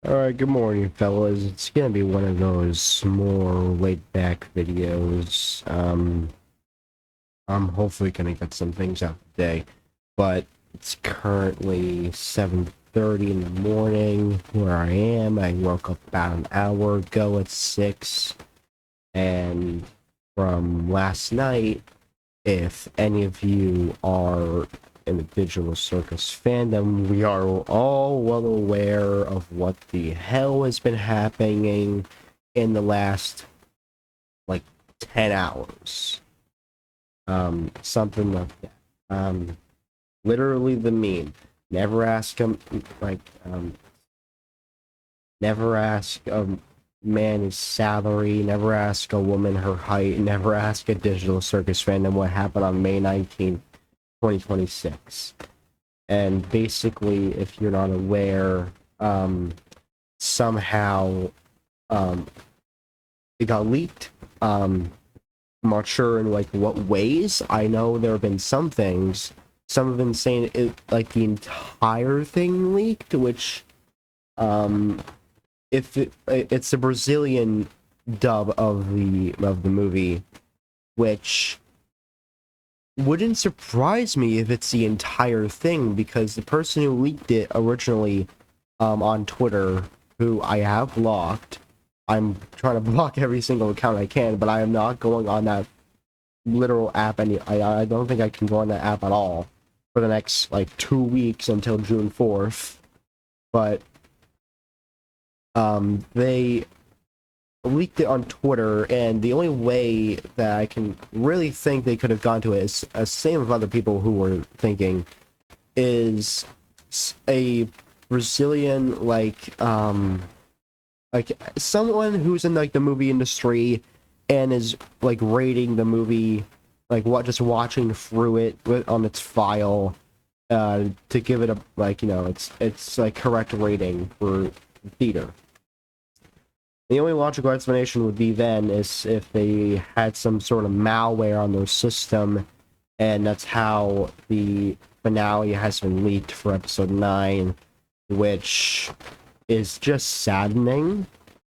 Alright, good morning, fellas. It's gonna be one of those more laid-back videos. I'm hopefully gonna get some things out today, but it's currently 7:30 in the morning where I am. I woke up about an hour ago at 6, and from last night, if any of you are in the Digital Circus fandom, we are all well aware of what the hell has been happening in the last, like, 10 hours. Something like that. Literally the meme. Never ask him, like, never ask a man his salary, never ask a woman her height, never ask a Digital Circus fandom what happened on May 19th, 2026. And basically, if you're not aware, somehow it got leaked. I'm not sure in like what ways. I know there have been some things. Some have been saying it, like the entire thing leaked, which if it's a Brazilian dub of the movie, which wouldn't surprise me if it's the entire thing, because the person who leaked it originally on Twitter, who I have blocked. I'm trying to block every single account I can, but I am not going on that literal app I don't think I can go on that app at all for the next like 2 weeks until June 4th. But they leaked it on Twitter, and the only way that I can really think they could have gone to it is same with other people who were thinking is a Brazilian like someone who's in like the movie industry and is like rating the movie, like just watching through it on its file to give it a, like, it's like correct rating for theater. The only logical explanation would be then is if they had some sort of malware on their system, and that's how the finale has been leaked for episode 9, which is just saddening.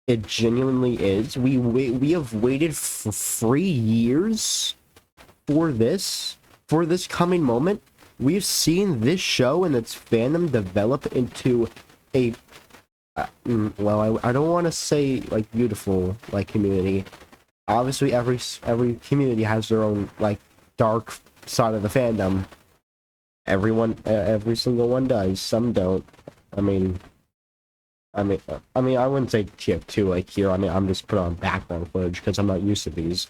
It genuinely is. We have waited for 3 years for this coming moment. We've seen this show and its fandom develop into a well, I don't want to say like beautiful like community. Obviously, every community has their own like dark side of the fandom. Every single one does. Some don't. I mean, I wouldn't say TF2 like here. I mean, I'm just put on background footage because I'm not used to these.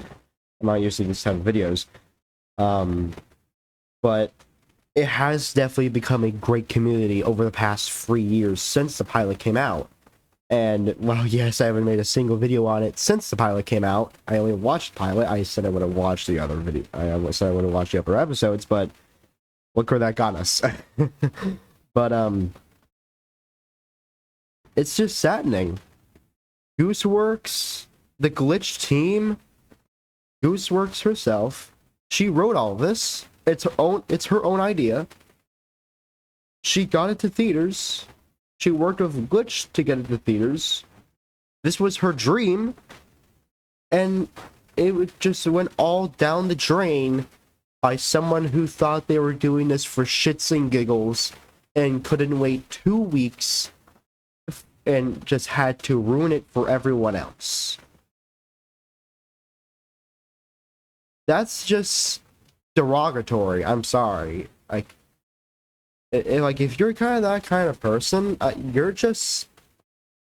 I'm not used to these type of videos. But it has definitely become a great community over the past 3 years since the pilot came out. And, well, yes, I haven't made a single video on it since the pilot came out. I only watched the pilot. I said I would have watched the other video. I said I would have watched the other episodes, but look where that got us. But, it's just saddening. Gooseworx, the Glitch team, Gooseworx herself, she wrote all of this. It's her own idea. She got it to theaters. She worked with Glitch to get it to theaters. This was her dream, and it just went all down the drain by someone who thought they were doing this for shits and giggles and couldn't wait 2 weeks and just had to ruin it for everyone else. That's just derogatory. I'm sorry. Like, if you're kind of that kind of person, you're just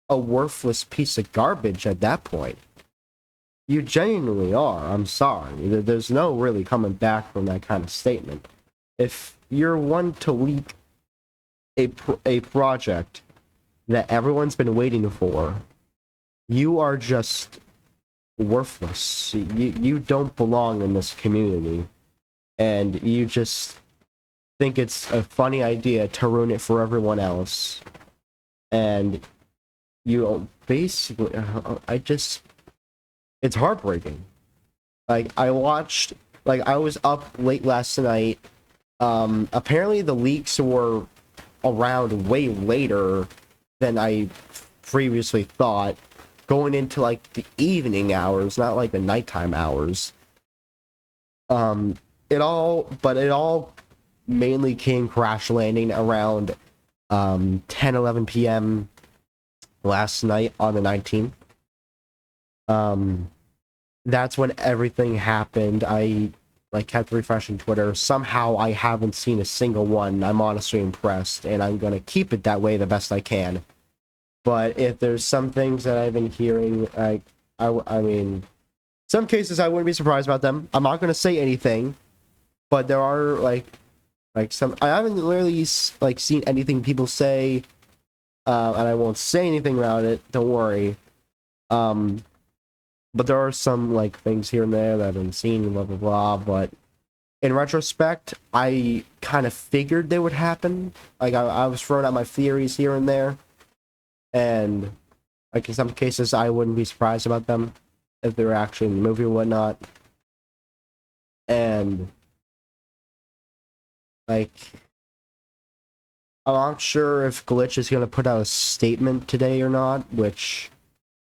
a worthless piece of garbage at that point. You genuinely are. I'm sorry. There's no really coming back from that kind of statement. If you're one to leak a project that everyone's been waiting for, you are just worthless. You don't belong in this community, and you just think it's a funny idea to ruin it for everyone else. And you basically, it's heartbreaking. Like, I was up late last night. Apparently the leaks were around way later than I previously thought, going into like the evening hours, not like the nighttime hours. It all mainly came crash landing around 10-11 p.m. last night on the 19th. That's when everything happened. I like kept refreshing Twitter. Somehow I haven't seen a single one. I'm honestly impressed, and I'm gonna keep it that way the best I can. But if there's some things that I've been hearing, I mean, some cases I wouldn't be surprised about them. I'm not gonna say anything, but there are like some. I haven't really like seen anything people say, and I won't say anything about it. Don't worry. But there are some like things here and there that I've been seeing, blah blah blah. But in retrospect, I kind of figured they would happen. Like I was throwing out my theories here and there, and like in some cases, I wouldn't be surprised about them if they were actually in the movie or whatnot. And like, I'm not sure if Glitch is gonna put out a statement today or not, which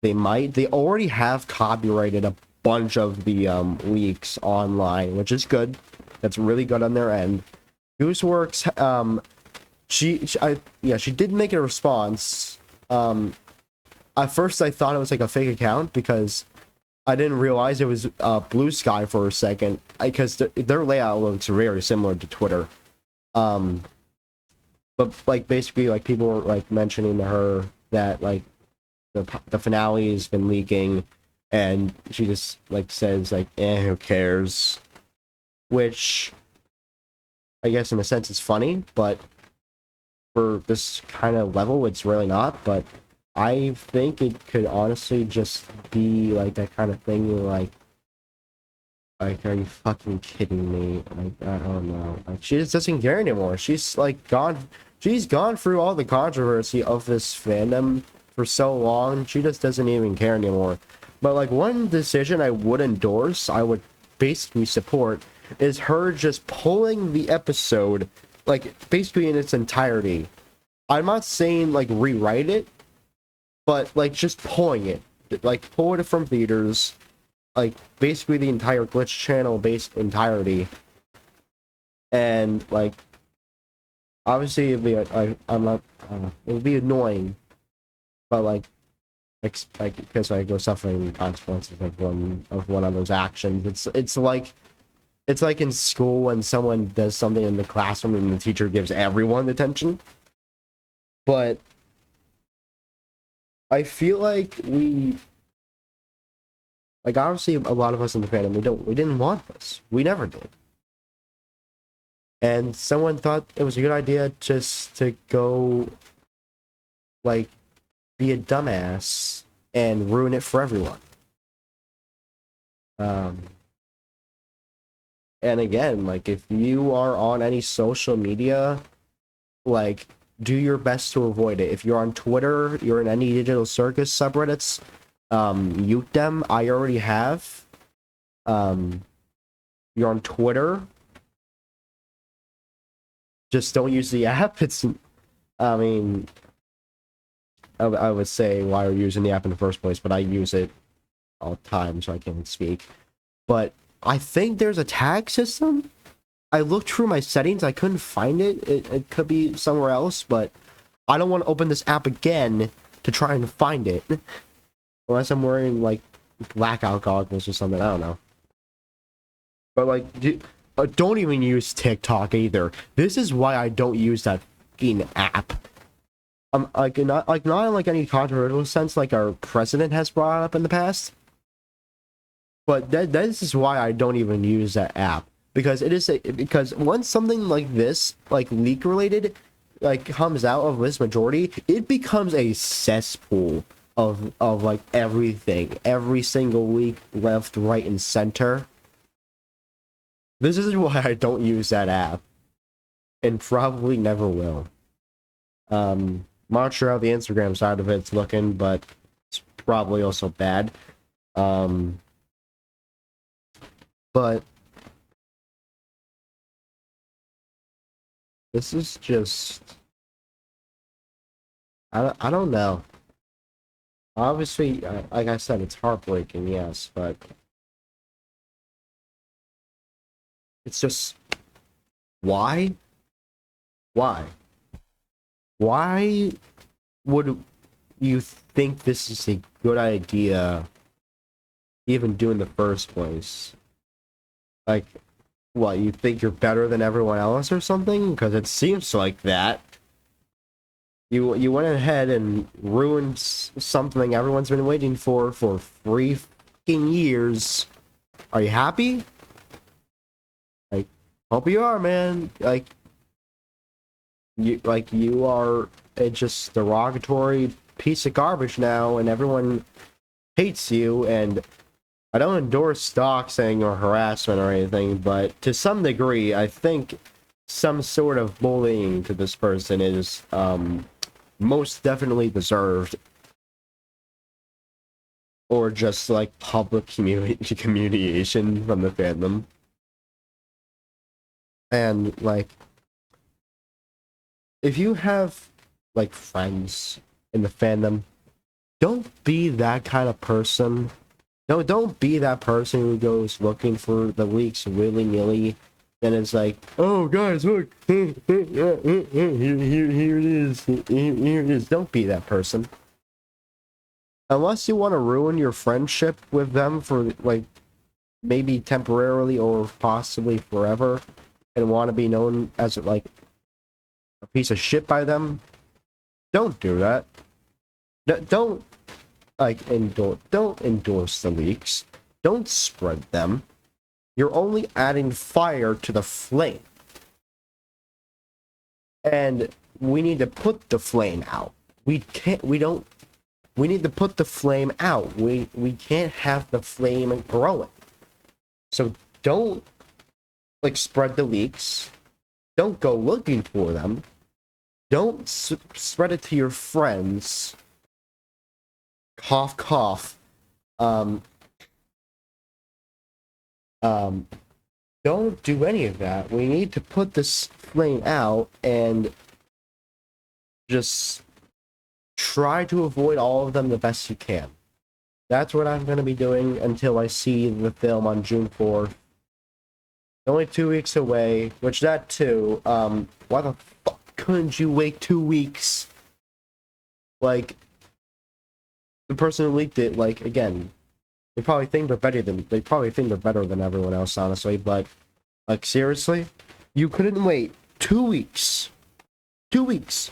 they might. They already have copyrighted a bunch of the leaks online, which is good. That's really good on their end. Gooseworx, she did make a response. At first I thought it was like a fake account because I didn't realize it was Blue Sky for a second, because their layout looks very similar to Twitter. But like basically like people were like mentioning to her that like the finale has been leaking, and she just like says like, who cares? Which I guess in a sense is funny, but for this kind of level it's really not. But I think it could honestly just be like that kind of thing, like are you fucking kidding me? Like, I don't know. Like, she just doesn't care anymore. She's like she's gone through all the controversy of this fandom for so long. She just doesn't even care anymore. But like one decision I would endorse, I would basically support, is her just pulling the episode like basically in its entirety. I'm not saying like rewrite it, but like just pulling it, like pull it from theaters, like basically the entire Glitch channel based entirety. And like obviously it'd be I'm not it would be annoying, but like because I go suffering consequences of one of those actions. It's like in school when someone does something in the classroom and the teacher gives everyone attention. But I feel like obviously a lot of us in the fandom, we didn't want this. We never did. And someone thought it was a good idea just to go like be a dumbass and ruin it for everyone. And again, like if you are on any social media, like do your best to avoid it. If you're on Twitter, you're in any digital circus subreddits, mute them. I already have. You're on Twitter, just don't use the app. I mean, I would say why are you using the app in the first place, but I use it all the time, so I can't speak. But I think there's a tag system. I looked through my settings, I couldn't find it. It could be somewhere else, but I don't want to open this app again to try and find it. Unless I'm wearing, like, blackout goggles or something, I don't know. But, like, don't even use TikTok either. This is why I don't use that fucking app. Like, not in, like, any controversial sense, like our president has brought up in the past. But this is why I don't even use that app. Because because once something like this, like leak related, like comes out of this majority, it becomes a cesspool of like everything, every single leak, left, right, and center. This is why I don't use that app, and probably never will. Not sure how the Instagram side of it's looking, but it's probably also bad. But this is just I don't know. Obviously, like I said, it's heartbreaking, yes, but it's just why? Why? Why would you think this is a good idea even do in the first place? Like, what, you think you're better than everyone else or something? Because it seems like that. You went ahead and ruined something everyone's been waiting for 3 fucking years. Are you happy? Like, hope you are, man. You are a just derogatory piece of garbage now, and everyone hates you. And I don't endorse doxing or harassment or anything, but to some degree, I think some sort of bullying to this person is most definitely deserved, or just like public communication from the fandom. And like, if you have like friends in the fandom, don't be that kind of person. No, don't be that person who goes looking for the leaks willy-nilly. Then it's like, oh guys, look, here it is, here it is. Don't be that person. Unless you want to ruin your friendship with them for like maybe temporarily or possibly forever, and want to be known as like a piece of shit by them, don't do that. Don't like don't endorse the leaks. Don't spread them. You're only adding fire to the flame. And we need to put the flame out. We need to put the flame out. We can't have the flame growing. So don't like spread the leaks. Don't go looking for them. Don't spread it to your friends. Cough, cough. Don't do any of that. We need to put this flame out and just try to avoid all of them the best you can. That's what I'm going to be doing until I see the film on June 4th. Only 2 weeks away, which that too, why the fuck couldn't you wait 2 weeks? Like, the person who leaked it, like, again, they probably think they're better than everyone else, honestly, but, like, seriously? You couldn't wait 2 weeks. 2 weeks.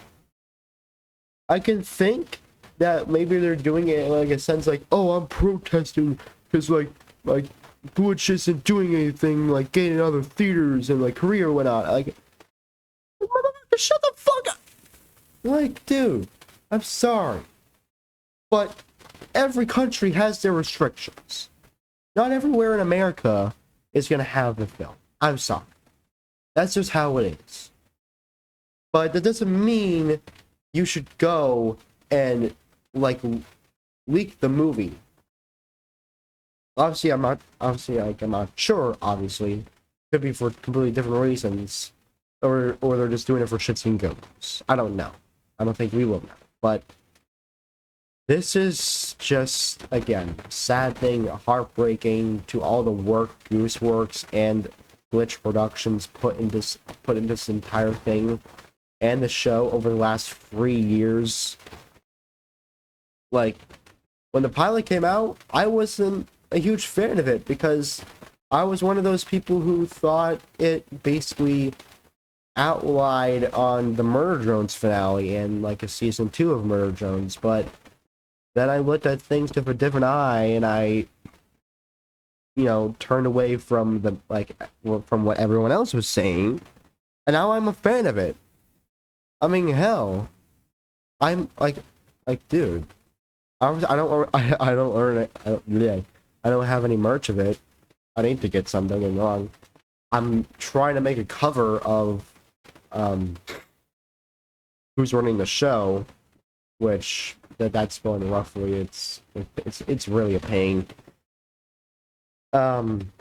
I can think that maybe they're doing it in, like, a sense, like, oh, I'm protesting, because, like, Glitch isn't doing anything, like, getting other theaters in, like, Korea or whatnot. Like, motherfucker, shut the fuck up! Like, dude, I'm sorry. But every country has their restrictions. Not everywhere in America is gonna have the film. I'm sorry. That's just how it is. But that doesn't mean you should go and, like, leak the movie. Obviously, I'm not sure, obviously. Could be for completely different reasons. Or they're just doing it for shits and giggles. I don't know. I don't think we will know. But this is just, again, sad thing, heartbreaking to all the work Gooseworx and Glitch Productions put in this entire thing and the show over the last 3 years. Like, when the pilot came out, I wasn't a huge fan of it because I was one of those people who thought it basically outlined on the Murder Drones finale and like a season 2 of Murder Drones, but then I looked at things with a different eye and I, turned away from from what everyone else was saying, and now I'm a fan of it. I mean, hell, I'm like, dude, I don't earn it. I don't have any merch of it. I need to get some. Don't get me wrong. I'm trying to make a cover of Who's Running the Show, which that's going roughly. It's really a pain. And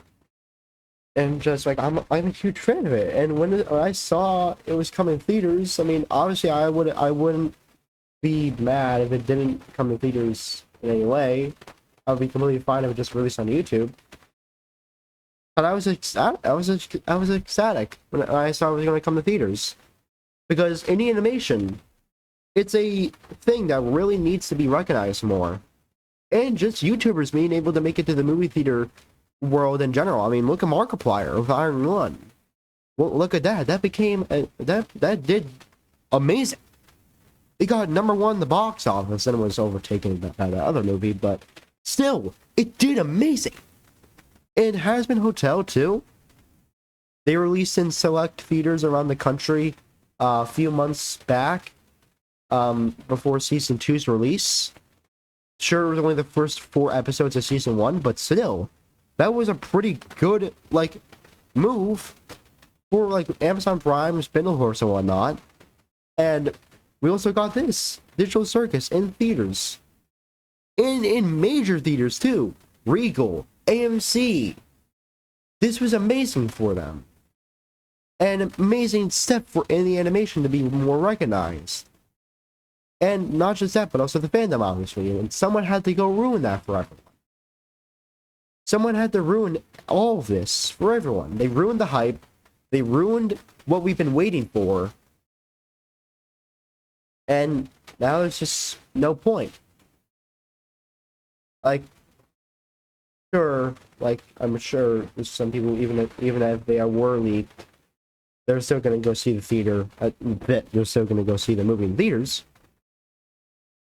just like I'm a huge fan of it. And when I saw it was coming to theaters, I mean, obviously I wouldn't be mad if it didn't come to theaters in any way. I would be completely fine if it just released on YouTube. But I was ecstatic when I saw it was going to come to theaters, because indie animation, it's a thing that really needs to be recognized more, and just YouTubers being able to make it to the movie theater world in general. I mean, look at Markiplier with Iron One. Well, look at that. That became that did amazing. It got #1 in the box office, and it was overtaken by the other movie, but still, it did amazing. And Hazbin Hotel too. They released in select theaters around the country a few months back, before season 2's release. Sure, it was only the first 4 episodes of season 1, but still, that was a pretty good move for Amazon Prime, Spindlehorse, and whatnot. And we also got this Digital Circus in theaters, in major theaters too. Regal, AMC. This was amazing for them. An amazing step for indie animation to be more recognized. And not just that, but also the fandom, obviously. And someone had to go ruin that for everyone. Someone had to ruin all of this for everyone. They ruined the hype. They ruined what we've been waiting for. And now there's just no point. I'm sure there's some people, even if they were leaked, they're still going to go see the theater. They're still going to go see the movie in theaters.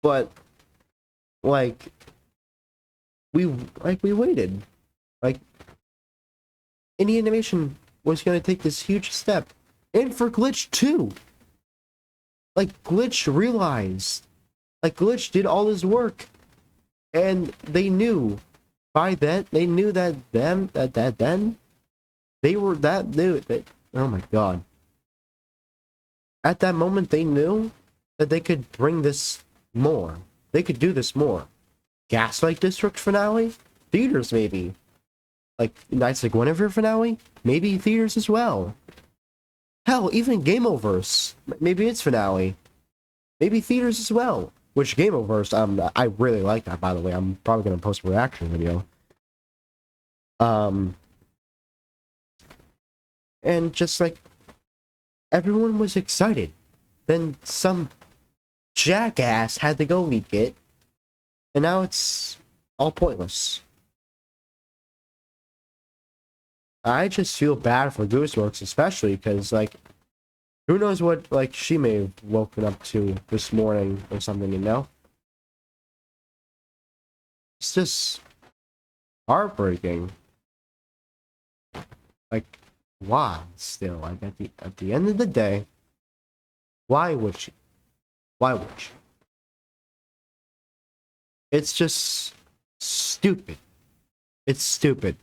But we waited. Indie animation was going to take this huge step, and for Glitch too. Glitch realized, Glitch did all his work, and they knew by then. They knew that then they were that new. Oh my god! At that moment, they knew that they could bring this more. They could do this more. Gaslight District finale, theaters maybe. Knights of Guinevere finale, maybe theaters as well. Hell, even Gameoverse, maybe its finale, maybe theaters as well. Which Gameoverse, I really like that, by the way. I'm probably gonna post a reaction video. And just everyone was excited. Then some jackass had to go leak it, and now it's all pointless. I just feel bad for Gooseworx, especially because who knows what she may have woken up to this morning or something, It's just heartbreaking. Why still? At the end of the day, why would she? Why would she? It's just stupid. It's stupid.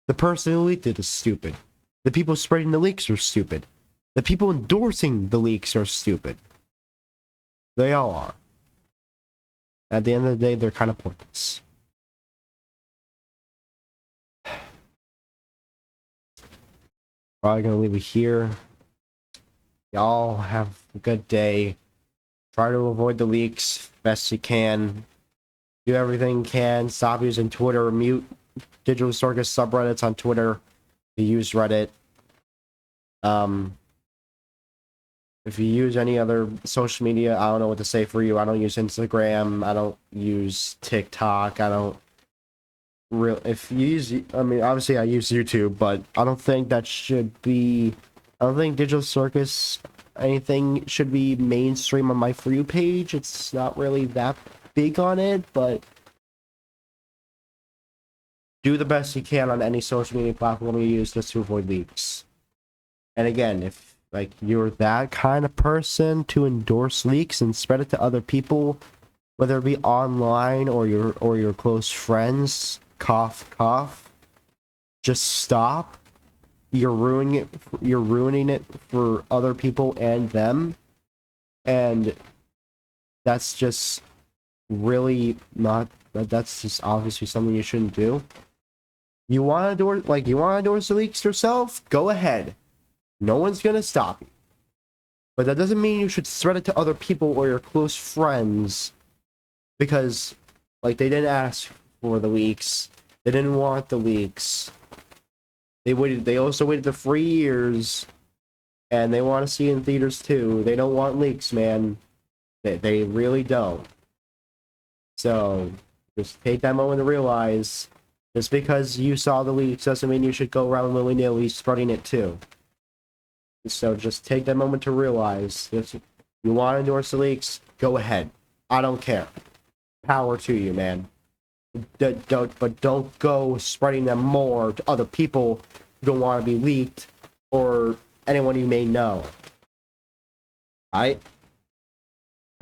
The person who leaked it is stupid. The people spreading the leaks are stupid. The people endorsing the leaks are stupid. They all are. At the end of the day, they're kind of pointless. Probably gonna leave it here. Y'all have a good day. Try to avoid the leaks best you can. Do everything you can. Stop using Twitter. Mute Digital Circus subreddits on Twitter. You use Reddit. If you use any other social media, I don't know what to say for you. I don't use Instagram. I don't use TikTok. I don't if you use, obviously I use YouTube, but I don't think that should be, I don't think Digital Circus anything should be mainstream on my For You page. It's not really that big on it, but do the best you can on any social media platform you use just to avoid leaks. And again, if you're that kind of person to endorse leaks and spread it to other people, whether it be online or your close friends, cough cough, just stop. You're ruining it for other people and them, and that's just really not, that's just obviously something you shouldn't do. You want to endorse the leaks yourself? Go ahead. No one's gonna stop you. But that doesn't mean you should spread it to other people or your close friends because like they didn't ask for the leaks. They didn't want the leaks. They also waited the 3 years, and they want to see it in theaters too. They don't want leaks, man. They really don't. So just take that moment to realize, just because you saw the leaks doesn't mean you should go around willy-nilly spreading it too. So just take that moment to realize, if you want to endorse the leaks, go ahead. I don't care. Power to you, man. But don't go spreading them more to other people who don't want to be leaked, or anyone you may know. Alright?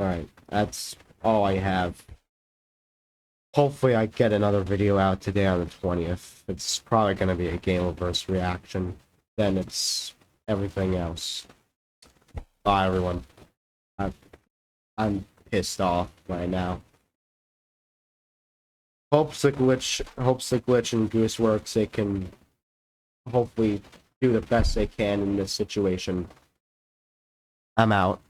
Alright, that's all I have. Hopefully I get another video out today on the 20th. It's probably going to be a Gameverse reaction. Then it's everything else. Bye, everyone. I'm pissed off right now. Hopes the Glitch and Gooseworx, they can hopefully do the best they can in this situation. I'm out.